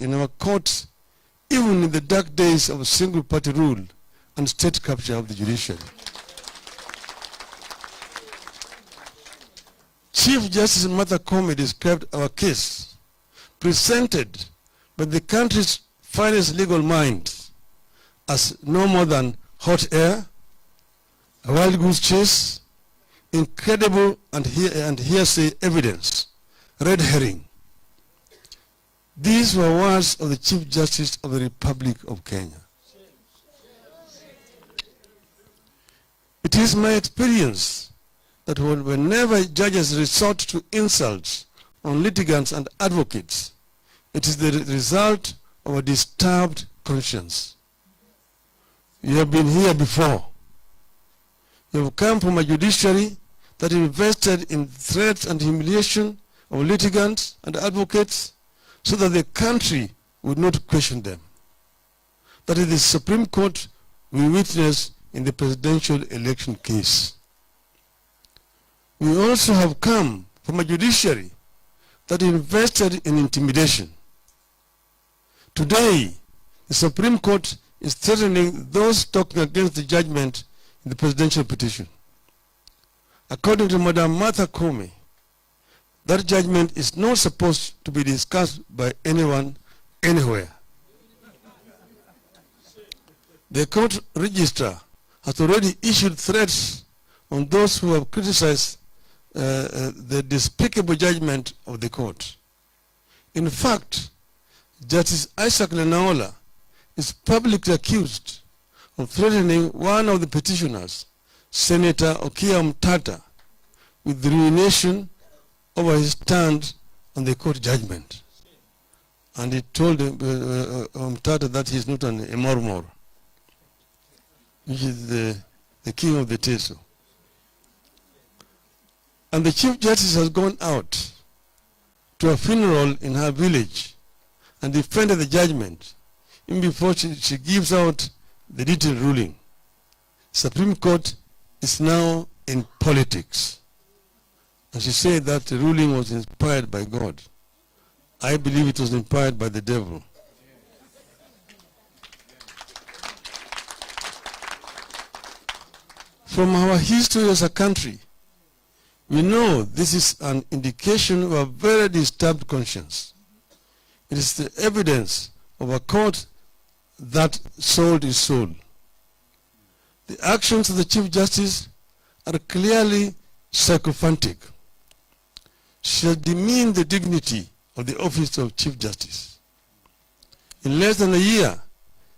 in our courts, even in the dark days of single-party rule and state capture of the judiciary. Chief Justice Martha Koome described our case, presented by the country's finest legal minds, as no more than hot air, a wild goose chase, incredible and hearsay evidence, red herring. These were words of the Chief Justice of the Republic of Kenya. It is my experience that whenever judges resort to insults on litigants and advocates, it is the result of a disturbed conscience. You have been here before. You have come from a judiciary that invested in threats and humiliation of litigants and advocates so that the country would not question them. That is the Supreme Court we witnessed in the presidential election case. We also have come from a judiciary that invested in intimidation. Today, the Supreme Court is threatening those talking against the judgment in the presidential petition. According to Madam Martha Koome, that judgment is not supposed to be discussed by anyone, anywhere. The court registrar has already issued threats on those who have criticized the despicable judgment of the court. In fact, Justice Isaac Lenaola is publicly accused of threatening one of the petitioners, Senator Okia Omtata, with the ruination over his stand on the court judgment. And he told Omtata that he is not a Mormor, which is the king of the Teso. And the Chief Justice has gone out to a funeral in her village and defended the judgment even before she gives out the detailed ruling. Supreme Court is now in politics. And she said that the ruling was inspired by God. I believe it was inspired by the devil. From our history as a country, we know this is an indication of a very disturbed conscience. It is the evidence of a court that sold its soul. The actions of the Chief Justice are clearly sycophantic. She has demeaned the dignity of the office of Chief Justice. In less than a year,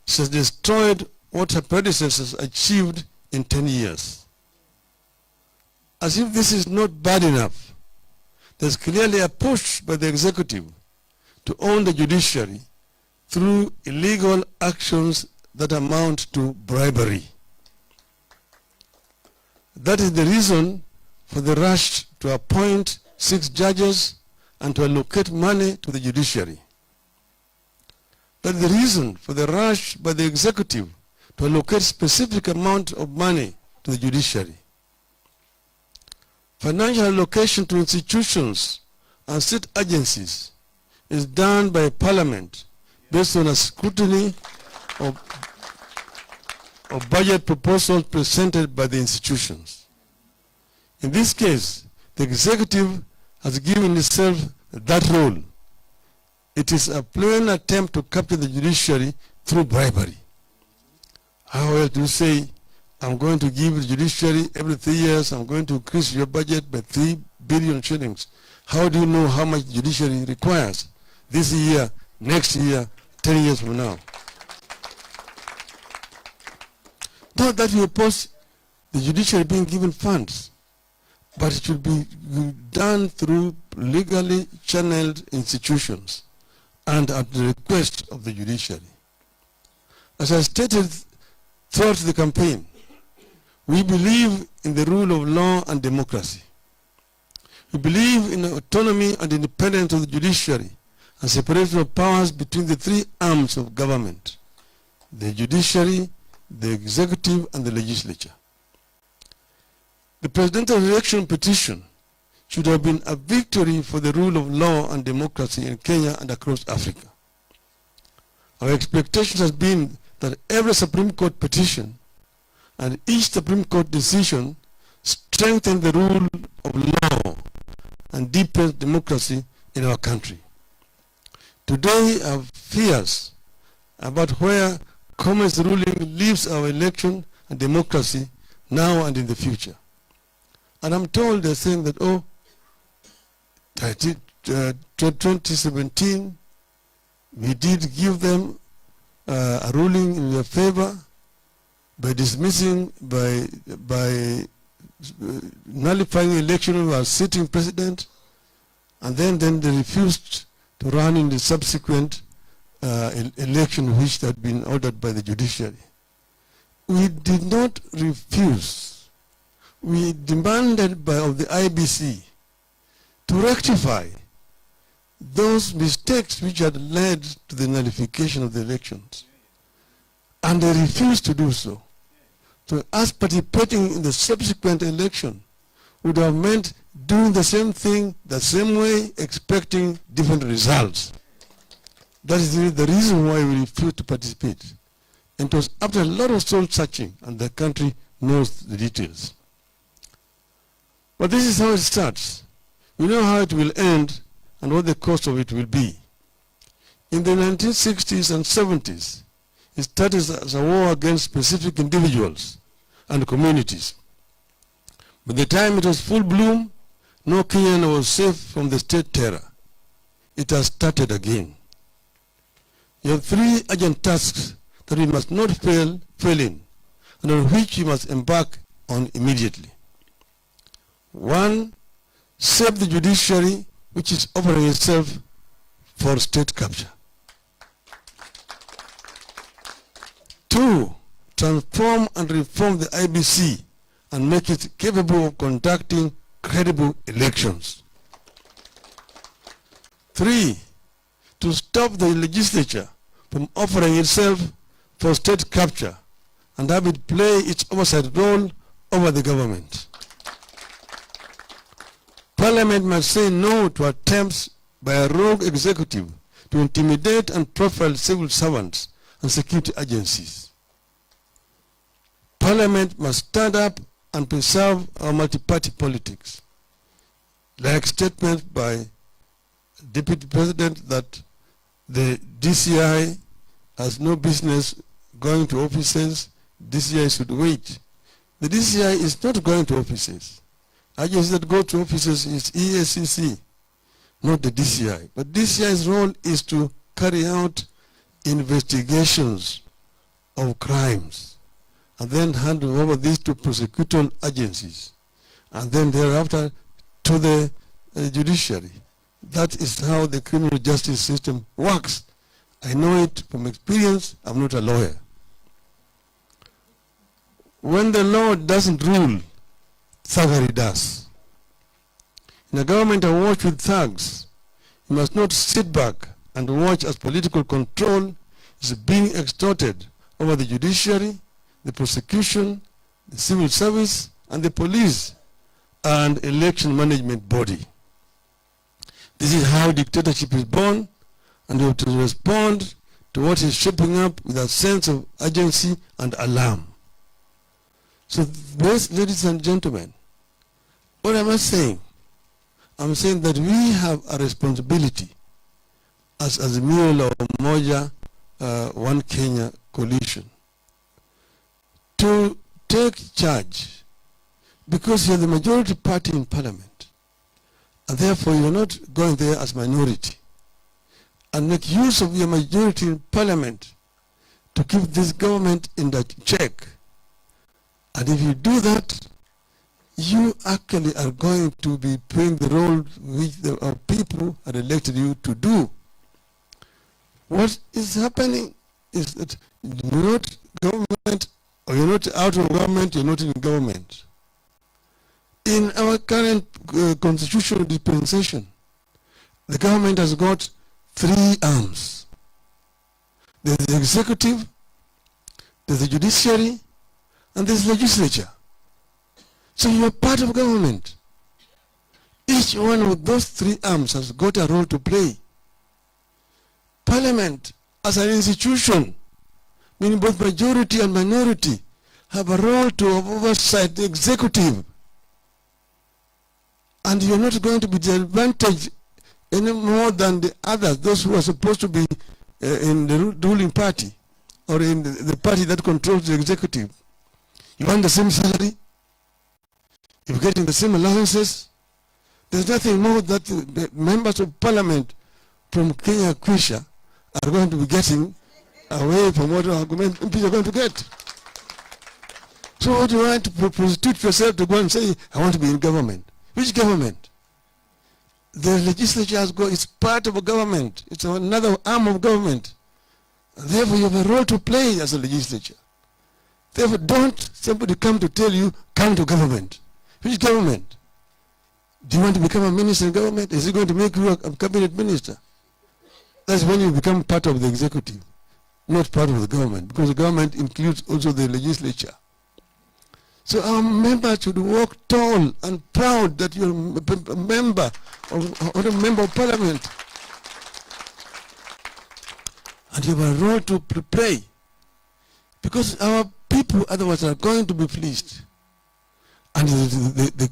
she has destroyed what her predecessors achieved in 10 years. As if this is not bad enough, there's clearly a push by the executive to own the judiciary through illegal actions that amount to bribery. That is the reason for the rush to appoint 6 judges and to allocate money to the judiciary. That is the reason for the rush by the executive to allocate specific amount of money to the judiciary. Financial allocation to institutions and state agencies is done by Parliament based on a scrutiny of budget proposals presented by the institutions. In this case, the executive has given itself that role. It is a plain attempt to capture the judiciary through bribery. How else do you say, I'm going to give the judiciary every 3 years, I'm going to increase your budget by 3 billion shillings. How do you know how much the judiciary requires this year, next year, 10 years from now? Not that we oppose the judiciary being given funds, but it should be done through legally channeled institutions and at the request of the judiciary. As I stated throughout the campaign, we believe in the rule of law and democracy. We believe in autonomy and independence of the judiciary and separation of powers between the 3 arms of government: the judiciary, the executive, and the legislature. The presidential election petition should have been a victory for the rule of law and democracy in Kenya and across Africa. Our expectation has been that every Supreme Court petition and each Supreme Court decision strengthen the rule of law and deepen democracy in our country. Today, I have fears about where Commerce ruling leaves our election and democracy now and in the future. And I'm told they're saying that, 2017, we did give them a ruling in their favor by dismissing, by nullifying the election of our sitting president, and then they refused to run in the subsequent election which had been ordered by the judiciary. We did not refuse. We demanded of the IBC to rectify those mistakes which had led to the nullification of the elections. And they refused to do so. So us participating in the subsequent election would have meant doing the same thing, the same way, expecting different results. That is the reason why we refused to participate. And it was after a lot of soul searching, and the country knows the details. But this is how it starts. We know how it will end and what the cost of it will be. In the 1960s and 70s, it started as a war against specific individuals and communities. By the time it was full bloom, no Kenyan was safe from the state terror. It has started again. You have three urgent tasks that we must not fail in, and on which we must embark on immediately. One, save the judiciary, which is offering itself for state capture. Two, transform and reform the IBC and make it capable of conducting credible elections. Three, to stop the legislature from offering itself for state capture and have it play its oversight role over the government. Parliament must say no to attempts by a rogue executive to intimidate and profile civil servants and security agencies. Parliament must stand up and preserve our multi-party politics, like statement by Deputy President that the DCI has no business going to offices, DCI should wait. The DCI is not going to offices. Agencies that go to offices is EACC, not the DCI. But DCI's role is to carry out investigations of crimes and then hand over these to prosecutorial agencies and then thereafter to the judiciary. That is how the criminal justice system works. I know it from experience. I'm not a lawyer. When the law doesn't rule, thuggery does. In a government awash with thugs, you must not sit back and watch as political control is being extorted over the judiciary, the prosecution, the civil service, and the police and election management body. This is how dictatorship is born, and we have to respond to what is shaping up with a sense of urgency and alarm. So, ladies and gentlemen, what am I saying? I'm saying that we have a responsibility as Azimio la Umoja One Kenya coalition to take charge, because you're the majority party in parliament, and therefore you're not going there as minority, and make use of your majority in parliament to keep this government in that check. And if you do that, you actually are going to be playing the role which our people had elected you to do. What is happening is that you're not government, or you're not out of government, you're not in government. In our current constitutional dispensation, the government has got three arms. There's the executive, there's the judiciary, and there's legislature. So you're part of government. Each one of those three arms has got a role to play. Parliament as an institution, meaning both majority and minority, have a role to oversight the executive. And you're not going to be disadvantaged any more than the others, those who are supposed to be in the ruling party or in the party that controls the executive. You want the same salary, you're getting the same allowances. There's nothing more that the members of parliament from Kenya Kwisha are going to be getting away from what our MPs are going to get. So what do you want to prostitute yourself to go and say, I want to be in government? Which government? The legislature has got, it's part of a government. It's another arm of government. And therefore you have a role to play as a legislature. Therefore don't somebody come to tell you, come to government. Which government? Do you want to become a minister in government? Is it going to make you a cabinet minister? That's when you become part of the executive, not part of the government, because the government includes also the legislature. So our members should walk tall and proud that you're a member or a member of parliament. And you have a role to play. Because our people otherwise are going to be pleased. And the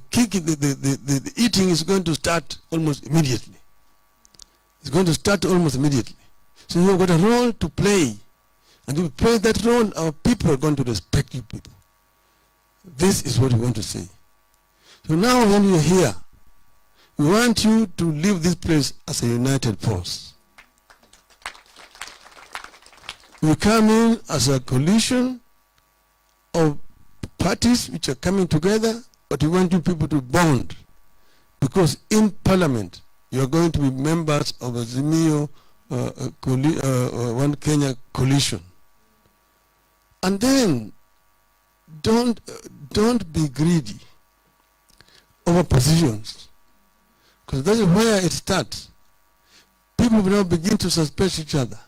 eating is going to start almost immediately. It's going to start almost immediately. So you've got a role to play. And if you play that role, our people are going to respect you people. This is what we want to say. So now when you're here, we want you to leave this place as a united force. We come in as a coalition of parties which are coming together, but we want you people to bond. Because in parliament, you are going to be members of Azimio One Kenya coalition. And then, don't be greedy over positions, because that is where it starts. People will now begin to suspect each other.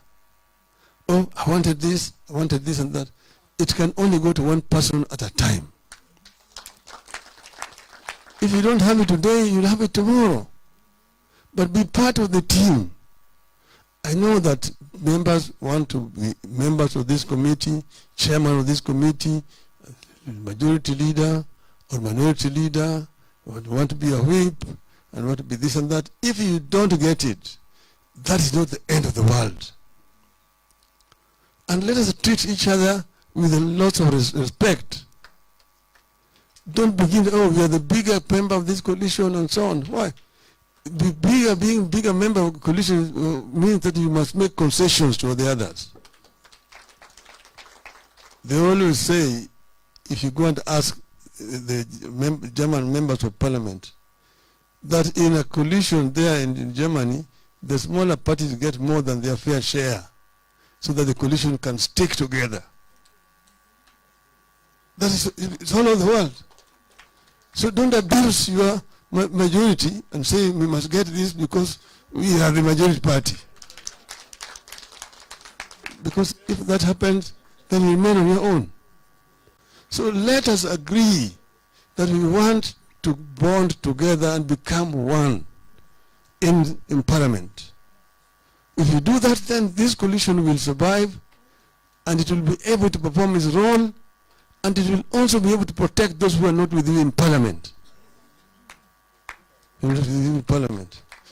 Oh, I wanted this and that. It can only go to one person at a time. If you don't have it today, you'll have it tomorrow. But be part of the team. I know that members want to be members of this committee, chairman of this committee, majority leader or minority leader, or want to be a whip and want to be this and that. If you don't get it, that is not the end of the world. And let us treat each other with a lot of respect. Don't begin, oh, we are the bigger member of this coalition and so on. Why? Being bigger member of the coalition means that you must make concessions to the others. They always say, if you go and ask the German members of parliament, that in a coalition there in Germany, the smaller parties get more than their fair share, so that the coalition can stick together. That is, it's all over the world. So don't abuse your majority and say we must get this because we are the majority party. Because if that happens, then you remain on your own. So let us agree that we want to bond together and become one in parliament. If you do that, then this coalition will survive and it will be able to perform its role, and it will also be able to protect those who are not with you in parliament.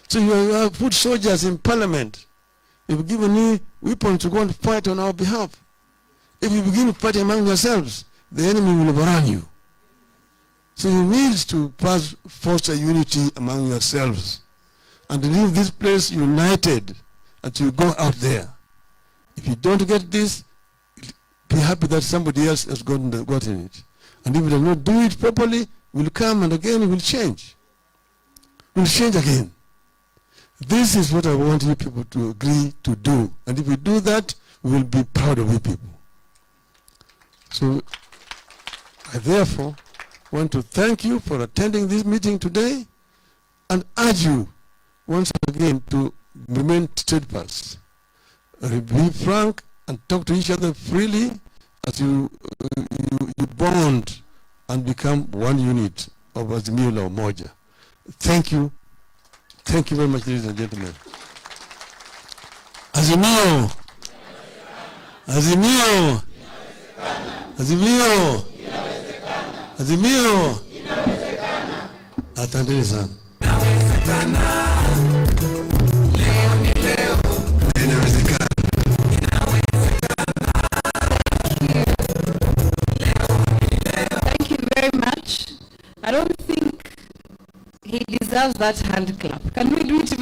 So you have put soldiers in parliament. You've given me weapons to go and fight on our behalf. If you begin to fight among yourselves, the enemy will overrun you. So you need to foster unity among yourselves and leave this place united until you go out there. If you don't get this, be happy that somebody else has gotten it. And if you do not do it properly, we'll come and again we'll change. We'll change again. This is what I want you people to agree to do. And if we do that, we will be proud of you people. So I therefore want to thank you for attending this meeting today and urge you once again to remain steadfast. Be frank and talk to each other freely as you bond and become one unit of Azimio la Umoja. Thank you. Thank you very much, ladies and gentlemen. Azimio. Azimio. Azimio. Azimio. Asanteni sana. Thank you very much. I don't think he deserves that hand clap. Can we do it?